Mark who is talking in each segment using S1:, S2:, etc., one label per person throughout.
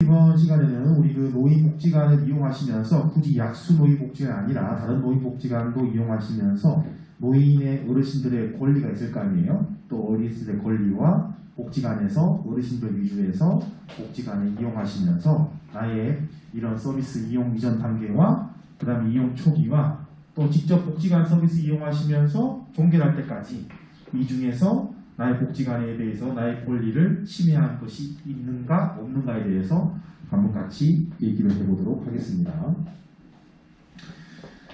S1: 이번 시간에는 우리 그 노인복지관을 이용하시면서 굳이 약수 노인복지가 아니라 다른 노인복지관도 이용하시면서 노인의 어르신들의 권리가 있을 거 아니에요. 또 어르신들의 권리와 복지관에서 어르신들 위주에서 복지관을 이용하시면서 나의 이런 서비스 이용 이전 단계와 그 다음에 이용 초기와 또 직접 복지관 서비스 이용하시면서 종결할 때까지 이 중에서 나의 복지관에 대해서 나의 권리를 침해한 것이 있는가 없는가에 대해서 한번 같이 얘기를 해보도록 하겠습니다.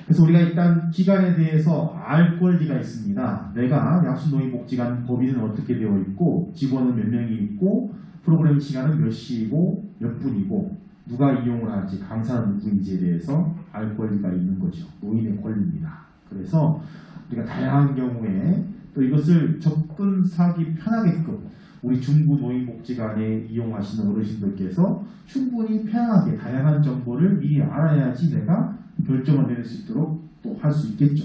S1: 그래서 우리가 일단 기관에 대해서 알 권리가 있습니다. 내가 약수노인복지관 법인은 어떻게 되어 있고 직원은 몇 명이 있고 프로그램 시간은 몇 시이고 몇 분이고 누가 이용을 하는지 강사는 누구인지에 대해서 알 권리가 있는 거죠. 노인의 권리입니다. 그래서 우리가 다양한 경우에 또 이것을 접근하기 편하게끔 우리 중부 노인복지관에 이용하시는 어르신들께서 충분히 편하게 다양한 정보를 미리 알아야지 내가 결정을 내릴 수 있도록 또 할 수 있겠죠.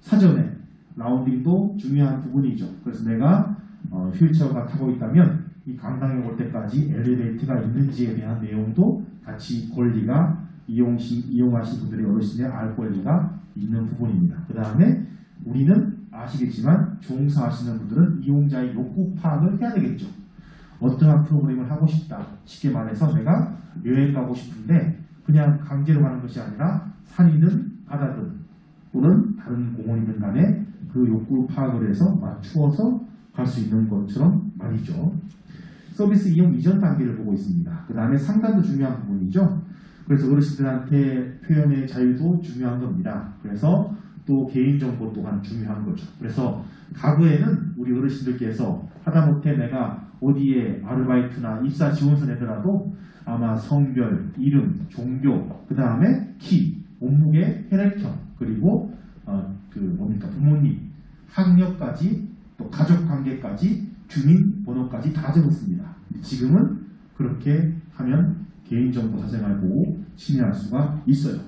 S1: 사전에 라운딩도 중요한 부분이죠. 그래서 내가 휠체어가 타고 있다면 이 강당에 올 때까지 엘리베이터가 있는지에 대한 내용도 같이 권리가 이용하신 분들의 어르신의 알 권리가 있는 부분입니다. 그 다음에 우리는 아시겠지만 종사하시는 분들은 이용자의 욕구 파악을 해야 되겠죠. 어떠한 프로그램을 하고 싶다. 쉽게 말해서 내가 여행 가고 싶은데 그냥 강제로 가는 것이 아니라 산이든 바다든 또는 다른 공원이든 간에 그 욕구 파악을 해서 맞추어서 갈 수 있는 것처럼 말이죠. 서비스 이용 이전 단계를 보고 있습니다. 그 다음에 상담도 중요한 부분이죠. 그래서 어르신들한테 표현의 자유도 중요한 겁니다. 그래서 또 개인정보 또한 중요한 거죠. 그래서 과거에는 우리 어르신들께서 하다못해 내가 어디에 아르바이트나 입사 지원서 내더라도 아마 성별, 이름, 종교, 그 다음에 키, 몸무게, 혈액형, 그리고 부모님, 학력까지 또 가족관계까지 주민번호까지 다 적었습니다. 지금은 그렇게 하면 개인정보 사생활 보호 침해할 수가 있어요.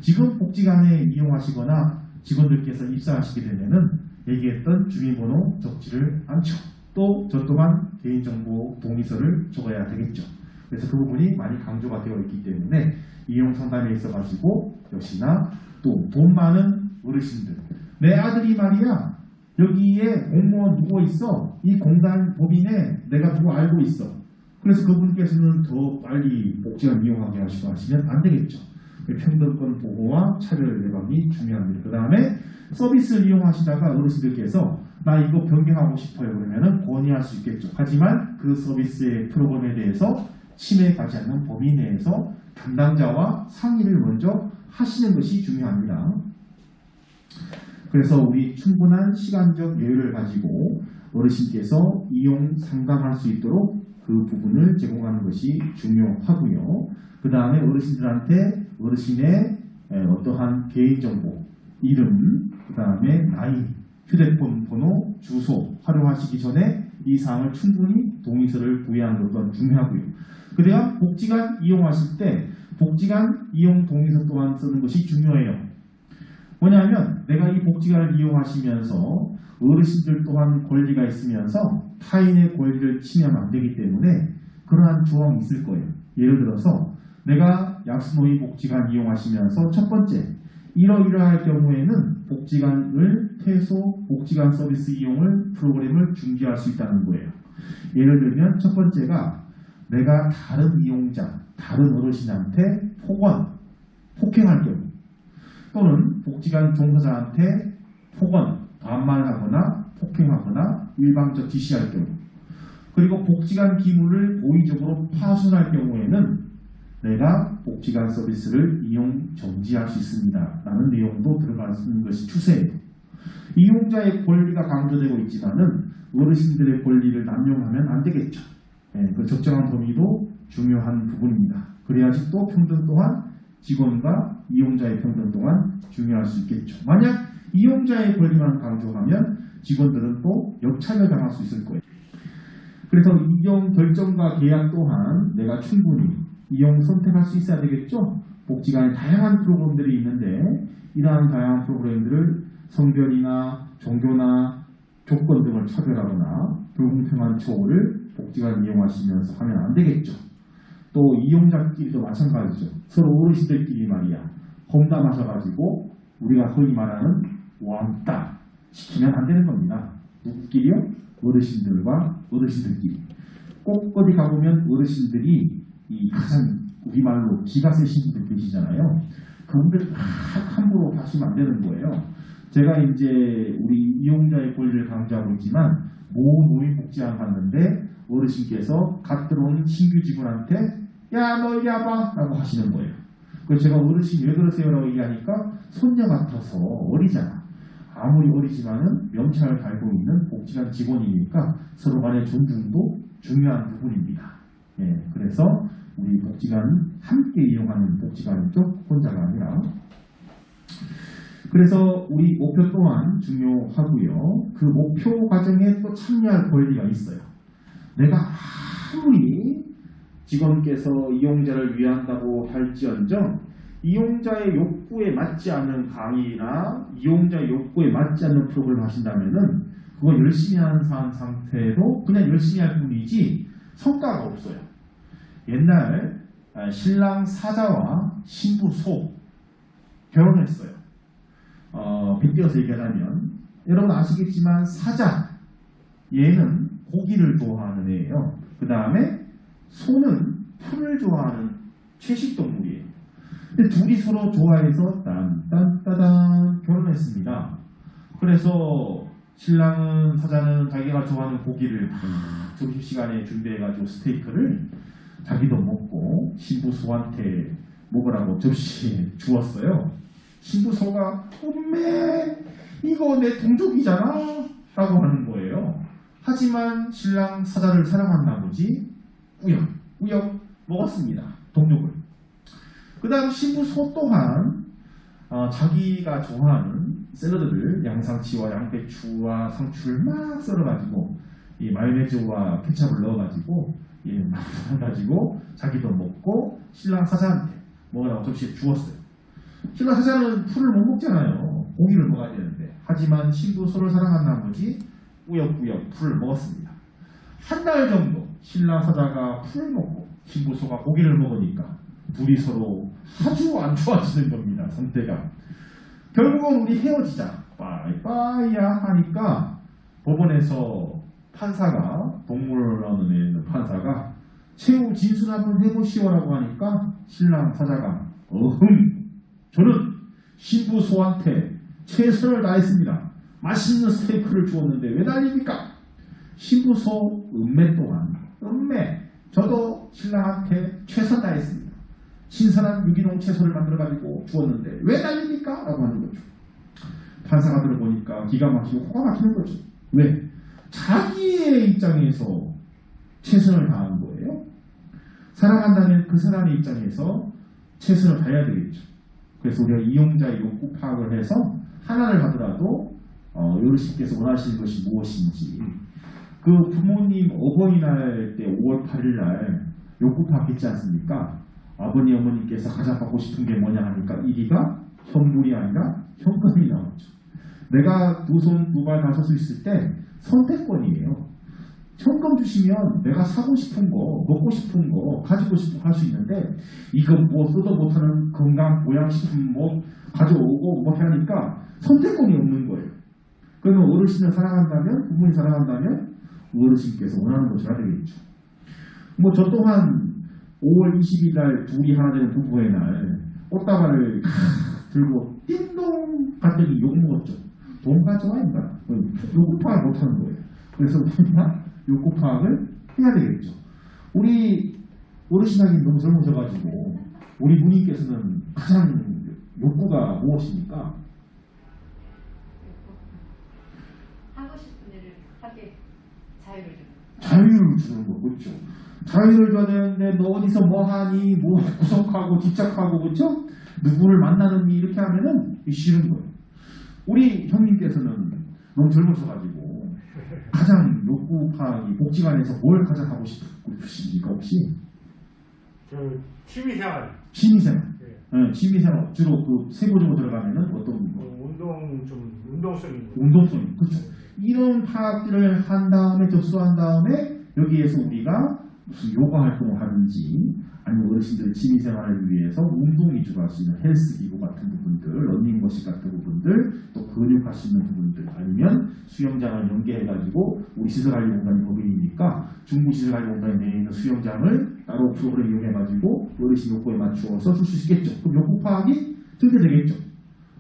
S1: 지금 복지관에 이용하시거나 직원들께서 입사하시게 되면은 얘기했던 주민번호 적지를 않죠. 또 저 또한 개인정보 동의서를 적어야 되겠죠. 그래서 그 부분이 많이 강조가 되어 있기 때문에 이용 상담에 있어 가지고 역시나 또 돈 많은 어르신들 내 아들이 말이야 여기에 공무원 누구 있어 이 공단 법인에 내가 누구 알고 있어 그래서 그분께서는 더 빨리 복지관 이용하게 하시고 하시면 안 되겠죠. 평등권 보호와 차별 예방이 중요합니다. 그 다음에 서비스를 이용하시다가 어르신들께서 나 이거 변경하고 싶어요 그러면은 건의할 수 있겠죠. 하지만 그 서비스의 프로그램에 대해서 침해가지 않는 범위 내에서 담당자와 상의를 먼저 하시는 것이 중요합니다. 그래서 우리 충분한 시간적 여유를 가지고 어르신께서 이용 상담할 수 있도록 그 부분을 제공하는 것이 중요하고요. 그 다음에 어르신들한테 어르신의 어떠한 개인정보, 이름, 그 다음에 나이, 휴대폰 번호, 주소 활용하시기 전에 이 사항을 충분히 동의서를 구해하는 것도 또한 중요하고요. 그래야 복지관 이용하실 때 복지관 이용 동의서 또한 쓰는 것이 중요해요. 뭐냐면 내가 이 복지관을 이용하시면서 어르신들 또한 권리가 있으면서 타인의 권리를 침해하면 안 되기 때문에 그러한 조항이 있을 거예요. 예를 들어서 내가 약수노인 복지관 이용하시면서 첫 번째 이러이러할 경우에는 복지관을 퇴소 복지관 서비스 이용을 프로그램을 중지할 수 있다는 거예요. 예를 들면 첫 번째가 내가 다른 이용자, 다른 어르신한테 폭행할 경우 또는 복지관 종사자한테 반말하거나 폭행하거나 일방적 지시할 경우 그리고 복지관 기물을 고의적으로 파손할 경우에는 내가 복지관 서비스를 이용 정지할 수 있습니다. 라는 내용도 들어가는 것이 추세예요. 이용자의 권리가 강조되고 있지만은 어르신들의 권리를 남용하면 안 되겠죠. 그 적정한 범위도 중요한 부분입니다. 그래야지 또 평등 또한 직원과 이용자의 평등 또한 중요할 수 있겠죠. 만약 이용자의 권리만 강조하면 직원들은 또 역차별 당할 수 있을 거예요. 그래서 이용 결정과 계약 또한 내가 충분히 이용 선택할 수 있어야 되겠죠. 복지관에 다양한 프로그램들이 있는데 이러한 다양한 프로그램들을 성별이나 종교나 조건 등을 차별하거나 불공평한 처우를 복지관 이용하시면서 하면 안 되겠죠. 또 이용자끼리도 마찬가지죠. 서로 어르신들끼리 말이야. 험담하셔가지고 우리가 흔히 말하는 왕따 시키면 안 되는 겁니다. 누구끼리요? 어르신들과 어르신들끼리. 꼭 어디 가보면 어르신들이 이 가장 우리말로 기가 세신 분들 계시잖아요. 그분들 다 함부로 하시면 안 되는 거예요. 제가 이제 우리 이용자의 권리를 강조하고 있지만 모 노인복지관 갔는데 어르신께서 갓 들어온 신규 직원한테 야 너 이리 와봐 라고 하시는 거예요. 그래서 제가 어르신 왜 그러세요 라고 얘기하니까 손녀 같아서 어리잖아. 아무리 어리지만은 명찰을 달고 있는 복지관 직원이니까 서로 간의 존중도 중요한 부분입니다. 예, 그래서 우리 복지관 함께 이용하는 복지관 쪽 혼자가 아니라 그래서 우리 목표 또한 중요하고요. 그 목표 과정에 또 참여할 권리가 있어요. 내가 아무리 직원께서 이용자를 위한다고 할지언정 이용자의 욕구에 맞지 않는 강의나 이용자의 욕구에 맞지 않는 프로그램을 하신다면은 그거 열심히 하는 상태로 그냥 열심히 할 뿐이지 성과가 없어요. 옛날 신랑 사자와 신부 소 결혼했어요. 빗대어서 얘기하자면 여러분 아시겠지만 사자 얘는 고기를 좋아하는 애예요. 그 다음에 소는 풀을 좋아하는 채식동물이에요. 근데 둘이 서로 좋아해서 딴딴따단 결혼했습니다. 그래서 신랑은 사자는 자기가 좋아하는 고기를 점심시간에 준비해가지고 스테이크를 자기도 먹고 신부소한테 먹으라고 접시에 주었어요. 신부소가 엄매 이거 내 동족이잖아 라고 하는 거예요. 하지만 신랑 사자를 사랑한 나머지 우역 먹었습니다. 동족을. 그 다음 신부소 또한 자기가 좋아하는 샐러드를 양상치와 양배추와 상추를 막 썰어가지고 이 마요네즈와 케찹을 넣어가지고 막 해가지고 자기도 먹고 신랑 사자한테 먹으라고 접시에 주었어요. 신랑 사자는 풀을 못 먹잖아요. 고기를 먹어야 되는데. 하지만 신부소를 사랑한 나머지 우역우역 풀을 먹었습니다. 한 달 정도 신랑 사자가 풀을 먹고 신부소가 고기를 먹으니까 둘이 서로 아주 안 좋아지는 겁니다. 상태가. 결국은 우리 헤어지자 빠이빠이야 하니까 법원에서 판사가 동물원에 있는 판사가 최후 진술 한번 해보시오라고 하니까 신랑 사자가 저는 신부소한테 최선을 다했습니다. 맛있는 스테이크를 주었는데 왜 난립니까? 신부소 은매 또한 저도 신랑한테 최선 다했습니다. 신선한 유기농 채소를 만들어가지고 주었는데 왜 난립니까? 라고 하는 거죠. 판사가 들어보니까 기가 막히고 코가 막히는 거죠. 왜? 자기의 입장에서 최선을 다한 거예요. 사랑한다면 그 사람의 입장에서 최선을 다해야 되겠죠. 그래서 우리가 이용자의 욕구 파악을 해서 하나를 하더라도 어르신께서 원하시는 것이 무엇인지 그 부모님 어버이날 때 5월 8일 날 욕구 파악했지 않습니까? 아버님 어머니께서 가장 받고 싶은 게 뭐냐 하니까 1위가 현물이 아니라 현금이 나왔죠. 내가 두 손 두 발 다 설 수 있을 때 선택권이에요. 현금 주시면 내가 사고 싶은 거, 먹고 싶은 거, 가지고 싶은 거 할 수 있는데 이거 뭐 써도 못하는 건강 보양식품 뭐 가져오고 뭐 하니까 선택권이 없는 거예요. 그러면 어르신을 사랑한다면, 부모님 사랑한다면 어르신께서 원하는 것을 해야 되겠죠. 뭐 저 또한 5월 20일 날 둘이 하나 되는 부부의 날 꽃다발을 들고 띵동 갔더니 욕먹었죠. 돈 가져와 인가? 욕구 파악을 못하는 거예요. 그래서 우리가 욕구 파악을 해야 되겠죠. 우리 어르신하기 너무 젊으셔가지고 우리 누님께서는 가장 욕구가 무엇입니까?
S2: 하고 싶은 일을 하게 자유를 주는
S1: 자유를 주는 거 그렇죠. 자유를 줘야 되는데 너 어디서 뭐 하니 뭐 구속하고 집착하고 그렇죠? 누구를 만나는 이렇게 하면은 싫은 거예요. 우리 형님께서는 너무 젊으셔가지고 가장 욕구 파악이 복지관에서 뭘 가장 하고 싶으십니까 혹시?
S3: 취미생활.
S1: 취미생활.
S3: 네.
S1: 네, 취미생활 주로 그 세부적으로 들어가면은 어떤 거?
S3: 운동성이.
S1: 운동성. 그렇죠. 이런 파악들을 한 다음에 접수한 다음에 여기에서 우리가 무슨 요가 활동을 하든지 아니면 어르신들 취미생활을 위해서 운동 위주로 할 수 있는 헬스기구 같은 부분들, 러닝머신 같은 부분들, 또 근육할 수 있는 부분들, 아니면 수영장을 연계해가지고 우리 시설관리 공간이 법인이니까 중부 시설관리 공간에 내에 있는 수영장을 따로 프로그램 이용해가지고 어르신 욕구에 맞추어서 쓸 수 있겠죠. 그럼 욕구 파악이 절대되겠죠.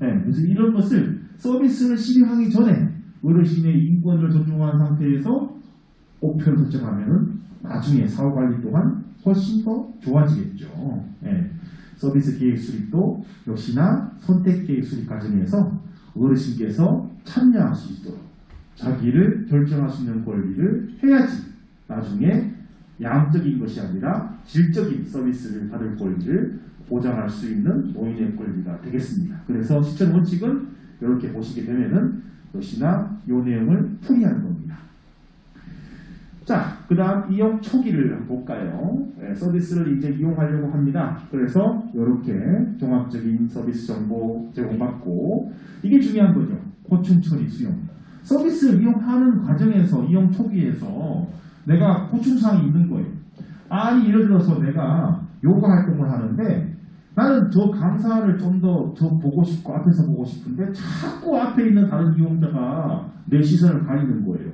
S1: 네, 그래서 이런 것을 서비스를 시행하기 전에 어르신의 인권을 존중한 상태에서 목표를 설정하면 나중에 사후관리 또한 훨씬 더 좋아지겠죠. 예. 서비스 계획 수립도 역시나 선택 계획 수립 과정에서 어르신께서 참여할 수 있도록 자기를 결정할 수 있는 권리를 해야지 나중에 양적인 것이 아니라 질적인 서비스를 받을 권리를 보장할 수 있는 노인의 권리가 되겠습니다. 그래서 실천 원칙은 이렇게 보시게 되면은 역시나 이 내용을 풀이하는 겁니다. 자, 그 다음 이용 초기를 한번 볼까요? 네, 서비스를 이제 이용하려고 합니다. 그래서 이렇게 종합적인 서비스 정보 제공받고 이게 중요한 거죠. 고충 처리 수용. 서비스를 이용하는 과정에서 이용 초기에서 내가 고충사항이 있는 거예요. 아니 예를 들어서 내가 요가 활동을 하는데 나는 저 강사를 좀 더 보고 싶고 앞에서 보고 싶은데 자꾸 앞에 있는 다른 이용자가 내 시선을 가리는 거예요.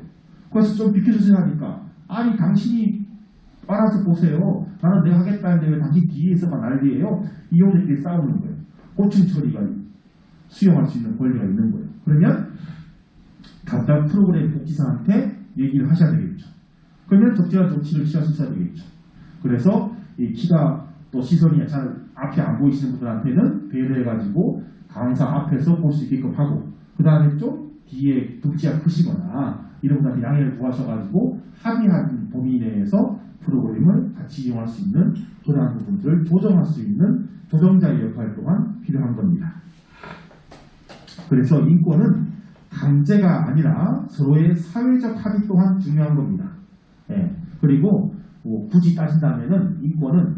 S1: 그래서 좀 비켜주세요 하니까 아니 당신이 알아서 보세요. 나는 내가 하겠다는데 왜 당신 뒤에서만 난리예요. 이용자끼리 싸우는 거예요. 고충 처리가 수용할 수 있는 권리가 있는 거예요. 그러면 각각 프로그램 복지사한테 얘기를 하셔야 되겠죠. 그러면 적절한 조치를 취할 수 있어야 되겠죠. 그래서 이 키가 또 시선이 잘 앞에 안 보이시는 분들한테는 배려해가지고 강사 앞에서 볼 수 있게끔 하고 그 다음에 좀 뒤에 득지가 크시거나 이런 분한테 양해를 구하셔가지고 합의한 범위 내에서 프로그램을 같이 이용할 수 있는 그러한 부분들을 조정할 수 있는 조정자의 역할 또한 필요한 겁니다. 그래서 인권은 강제가 아니라 서로의 사회적 합의 또한 중요한 겁니다. 예. 그리고 굳이 따진다면은 인권은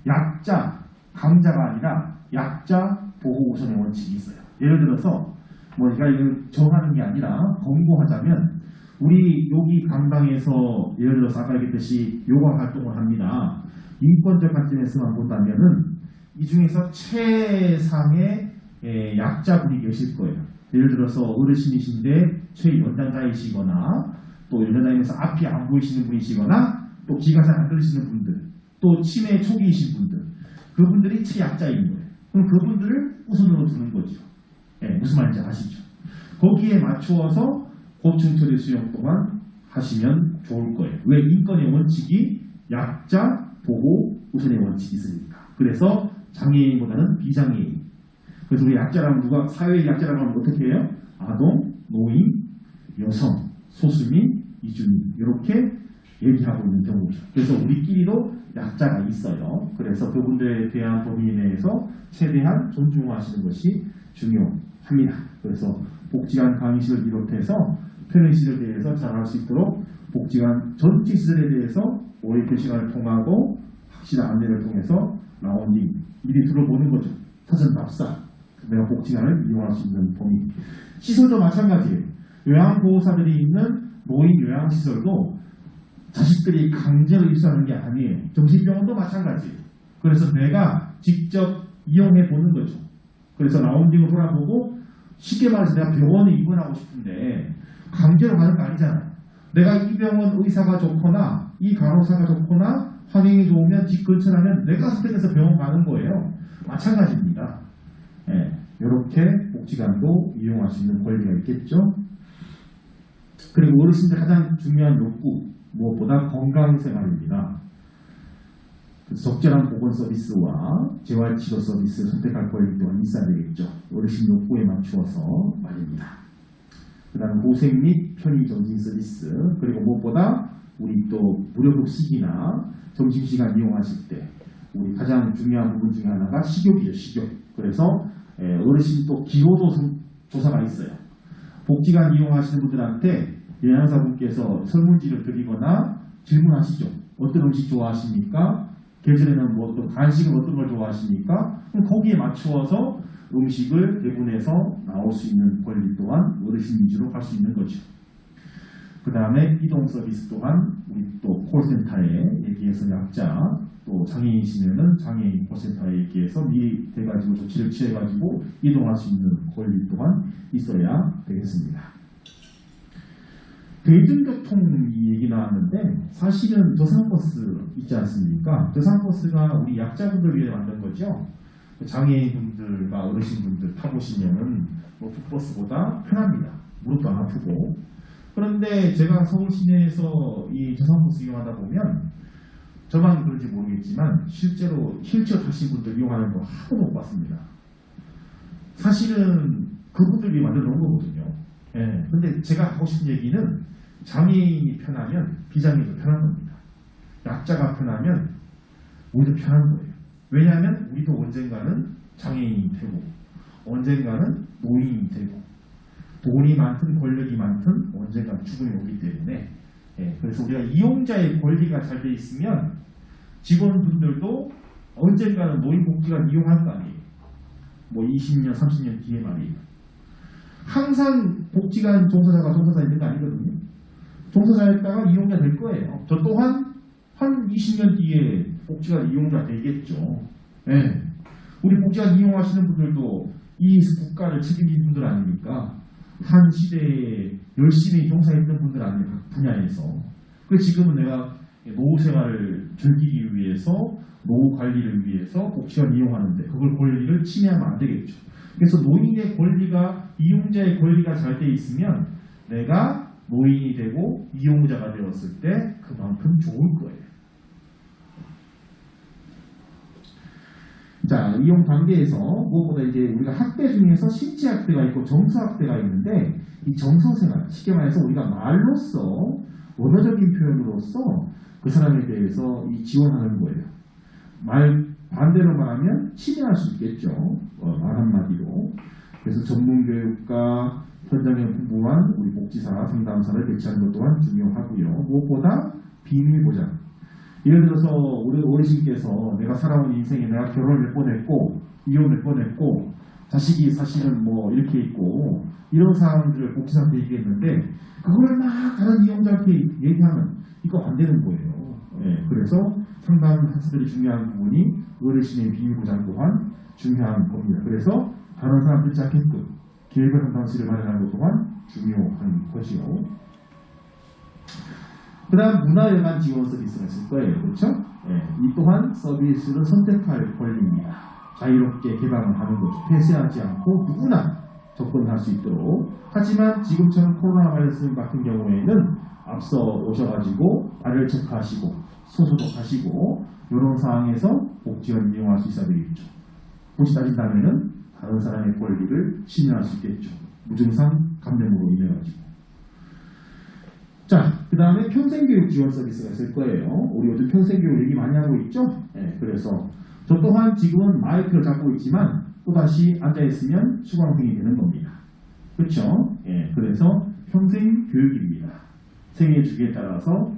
S1: 약자, 강자가 아니라 약자 보호 우선의 원칙이 있어요. 예를 들어서 제가 이걸 정하는 게 아니라 권고하자면 우리 여기 강당에서 예를 들어서 아까 얘기했듯이 요가 활동을 합니다. 인권적 관점에서만 본다면은 이 중에서 최상의 약자분이 계실 거예요. 예를 들어서 어르신이신데 최연장자이시거나 또 연장자이면서 앞이 안 보이시는 분이시거나 또 귀가 잘 안 들리시는 분들 또 치매 초기이신 분들 그분들이 최약자인 거예요. 그럼 그분들을 우선으로 두는 거죠. 무슨 말인지 아시죠? 거기에 맞추어서 고충처리 수용 또한 하시면 좋을 거예요. 왜? 인권의 원칙이 약자 보호 우선의 원칙이 있으니까. 그래서 장애인보다는 비장애인. 그래서 우리 약자라면 누가 사회의 약자라고 하면 어떻게 해요? 아동, 노인, 여성, 소수민, 이주민 이렇게 얘기하고 있는 경우죠. 그래서 우리끼리도 약자가 있어요. 그래서 그분들에 대한 범위 내에서 최대한 존중하시는 것이 중요합니다. 그래서 복지관 강의실을 비롯해서 편의시설에 대해서 잘 알 수 있도록 복지관 전체 시설에 대해서 오해표 시간을 통하고 확실한 안내를 통해서 라운딩 미리 들어보는 거죠. 사전 답사 내가 복지관을 이용할 수 있는 범위. 시설도 마찬가지예요. 요양보호사들이 있는 노인 요양시설도 자식들이 강제로 입소하는 게 아니에요. 정신병원도 마찬가지예요. 그래서 내가 직접 이용해 보는 거죠. 그래서 라운딩을 돌아보고 쉽게 말해서 내가 병원에 입원하고 싶은데 강제로 가는 거 아니잖아요. 내가 이 병원 의사가 좋거나 이 간호사가 좋거나 환경이 좋으면 집 근처라면 내가 선택해서 병원 가는 거예요. 마찬가지입니다. 이렇게 복지관도 이용할 수 있는 권리가 있겠죠. 그리고 어르신들 가장 중요한 욕구 무엇보다 건강생활입니다. 적절한 보건 서비스와 재활치료 서비스를 선택할 권리 또한 있어야 되겠죠. 어르신 욕구에 맞추어서 말입니다. 그 다음 고생 및 편의정신 서비스 그리고 무엇보다 우리 또 무료급식이나 점심시간 이용하실 때 우리 가장 중요한 부분 중에 하나가 식욕이죠. 식욕. 그래서 어르신 또 기호도 조사가 있어요. 복지관 이용하시는 분들한테 요양사분께서 설문지를 드리거나 질문하시죠. 어떤 음식 좋아하십니까? 계절에는 뭐 어떤 간식은 어떤 걸 좋아하십니까? 그럼 거기에 맞추어서 음식을 배분해서 나올 수 있는 권리 또한 어르신 위주로 할 수 있는 거죠. 그 다음에 이동 서비스 또한 우리 또 콜센터에 얘기해서 약자, 또 장애인이시면은 장애인 콜센터에 얘기해서 미리 돼가지고 조치를 취해가지고 이동할 수 있는 권리 또한 있어야 되겠습니다. 대중교통 얘기 나왔는데 사실은 저상버스 있지 않습니까? 저상버스가 우리 약자분들 위해 만든 거죠. 장애인분들과 어르신분들 타보시면은 뭐 북버스보다 편합니다. 무릎도 안 아프고. 그런데 제가 서울 시내에서 이 저상버스 이용하다 보면 저만 그런지 모르겠지만 실제로 휠체어 타신 분들 이용하는 거 하나도 못 봤습니다. 사실은 그분들 위해 만들어 놓은 거거든요. 예. 근데 제가 하고 싶은 얘기는 장애인이 편하면 비장애인도 편한 겁니다. 약자가 편하면 오히려 편한 거예요. 왜냐하면 우리도 언젠가는 장애인이 되고 언젠가는 노인이 되고 돈이 많든 권력이 많든 언젠가 죽음이 오기 때문에 그래서 우리가 이용자의 권리가 잘 돼 있으면 직원분들도 언젠가는 노인복지관 이용할 거 아니에요. 뭐 20년, 30년 뒤에 말이에요. 항상 복지관 종사자가 종사자 있는 거 아니거든요. 종사자였다가 이용자 될 거예요. 저 또한 한 20년 뒤에 복지관 이용자 되겠죠. 네. 우리 복지관 이용하시는 분들도 이 국가를 책임진 분들 아닙니까? 한 시대에 열심히 종사했던 분들 아닙니까? 각 분야에서. 그래서 지금은 내가 노후 생활을 즐기기 위해서 노후 관리를 위해서 복지관 이용하는데 그걸 권리를 침해하면 안 되겠죠. 그래서 노인의 권리가 이용자의 권리가 잘 돼 있으면 내가 노인이 되고 이용자가 되었을 때 그만큼 좋을 거예요. 자, 이용 단계에서 무엇보다 이제 우리가 학대 중에서 신체 학대가 있고 정서 학대가 있는데 이 정서 생활, 쉽게 말해서 우리가 말로써 원어적인 표현으로서 그 사람에 대해서 이 지원하는 거예요. 말 반대로 말하면 침해할 수 있겠죠. 말 한마디로. 그래서 전문교육과 현장에 풍부한 우리 복지사, 상담사를 배치하는 것 또한 중요하고요. 무엇보다 비밀 보장. 예를 들어서 우리 어르신께서 내가 살아온 인생에 내가 결혼을 몇 번 했고 이혼 몇 번 했고 자식이 사실은 뭐 이렇게 있고 이런 상황들을 복지사한테 얘기했는데 그걸 막 다른 이용자한테 얘기하면 이거 안 되는 거예요. 그래서 상담사들이 중요한 부분이 어르신의 비밀 보장 또한 중요한 겁니다. 그래서 다른 사람 듣지 않게끔 계획을 상담실을 마련하는 것 또한 중요한 것이요. 그 다음 문화여간 지원 서비스가 있을 거예요. 그렇죠? 이 또한 서비스를 선택할 권리입니다. 자유롭게 개방을 하는 거죠. 폐쇄하지 않고 누구나 접근할 수 있도록. 하지만 지금처럼 코로나 바이러스 같은 경우에는 앞서 오셔가지고 발열 체크하시고 소소독하시고 이런 상황에서 복지원 이용할 수 있어야 되겠죠. 굳이 따진다면은 다른 사람의 권리를 침해할 수 있겠죠. 무증상 감염으로 인해 가지고. 자, 그 다음에 평생교육 지원 서비스가 있을 거예요. 우리 요즘 평생교육 얘기 많이 하고 있죠? 그래서 저 또한 지금은 마이크를 잡고 있지만 또다시 앉아있으면 수강생이 되는 겁니다. 그렇죠? 그래서 평생교육입니다. 생애 주기에 따라서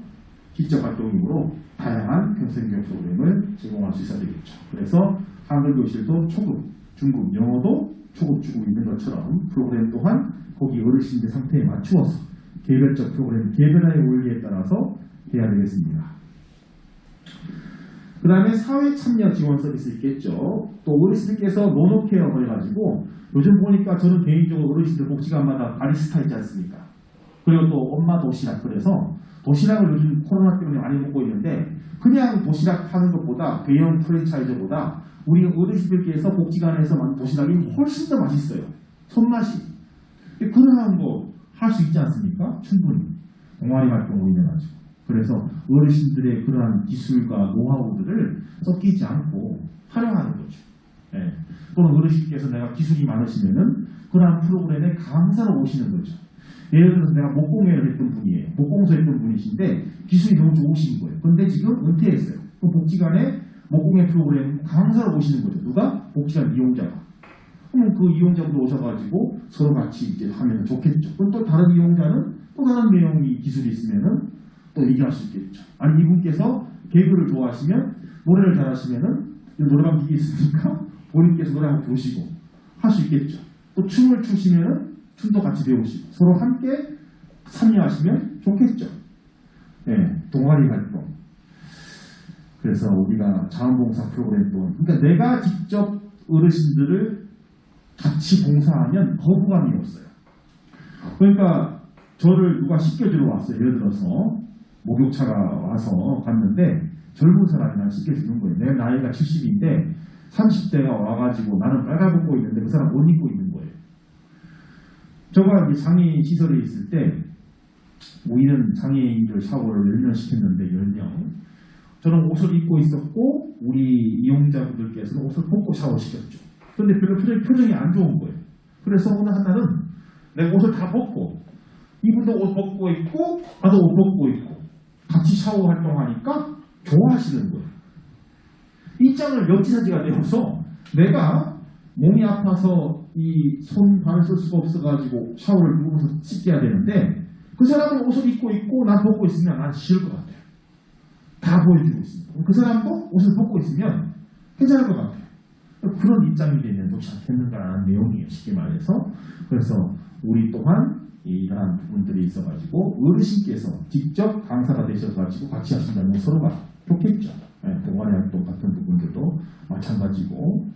S1: 기적 활동으로 다양한 평생교육 프로그램을 제공할 수 있어야 되겠죠. 그래서 한글 교실도 초급, 중급, 영어도 초급, 중급 있는 것처럼 프로그램 또한 거기 어르신들 상태에 맞추어서 개별적 프로그램, 개별화의 원리에 따라서 해야 되겠습니다. 그 다음에 사회 참여 지원 서비스 있겠죠. 또 어르신들께서 노노케어를 해가지고 요즘 보니까 저는 개인적으로 어르신들 복지관마다 바리스타 있지 않습니까? 그리고 또 엄마 도시락. 그래서 도시락을 요즘 코로나 때문에 많이 먹고 있는데 그냥 도시락 파는 것보다 대형 프랜차이즈보다 우리 어르신들께서 복지관에서 만든 도시락이 훨씬 더 맛있어요. 손맛이. 그러한 거 할 수 있지 않습니까? 충분히. 동아리 활동으로 인해가지고. 그래서 어르신들의 그러한 기술과 노하우들을 섞이지 않고 활용하는 거죠. 또는 어르신께서 내가 기술이 많으시면은 그러한 프로그램에 강사로 오시는 거죠. 예를 들어서 내가 목공회를 했던 분이에요. 목공소 했던 분이신데 기술이 너무 좋으신 거예요. 그런데 지금 은퇴했어요. 또 복지관에 목공회 프로그램 강사로 오시는 거죠. 누가? 복지관 이용자가. 그러면 그 이용자분도 오셔가지고 서로 같이 이제 하면 좋겠죠. 그럼 또 다른 이용자는 또 다른 내용이 기술이 있으면은 또 얘기할 수 있겠죠. 아니 이분께서 개그를 좋아하시면 노래를 잘하시면은 노래방 기계 있으니까 본인께서 노래 한번 부르시고 할 수 있겠죠. 또 춤을 추시면은 춤도 같이 배우시고 서로 함께 참여하시면 좋겠죠. 동아리 활동. 그래서 우리가 자원봉사 프로그램도, 그러니까 내가 직접 어르신들을 같이 봉사하면 거부감이 없어요. 그러니까 저를 누가 씻겨주러 왔어요. 예를 들어서 목욕차가 와서 갔는데 젊은 사람이 날 씻겨주는 거예요. 내 나이가 70인데 30대가 와가지고 나는 빨가벗고 있는데 그 사람 옷 입고 있는 거예요. 저가 이제 장애인 시설에 있을 때 우리는 장애인들 샤워를 10명 시켰는데 10명. 저는 옷을 입고 있었고 우리 이용자분들께서는 옷을 벗고 샤워시켰죠. 그런데 별로 표정이 안 좋은 거예요. 그래서 어느 한날은 내가 옷을 다 벗고 이분도 옷 벗고 있고 나도 옷 벗고 있고 같이 샤워 활동하니까 좋아하시는 거예요. 입장을 역지사지가 되어서 내가 몸이 아파서 이 손 발을 쓸 수가 없어가지고 샤워를 누워서 씻겨야 되는데 그 사람은 옷을 입고 있고 난 벗고 있으면 난 싫을 것 같아요. 다 보여주고 있습니다. 그 사람도 옷을 벗고 있으면 괜찮을 것 같아요. 그런 입장이 되면 좋지 않겠는가라는 내용이에요. 쉽게 말해서. 그래서 우리 또한 이러한 부분들이 있어가지고 어르신께서 직접 강사가 되셔가지고 같이 하신다면 서로가 좋겠죠. 동아리 활동 같은 부분들도 마찬가지고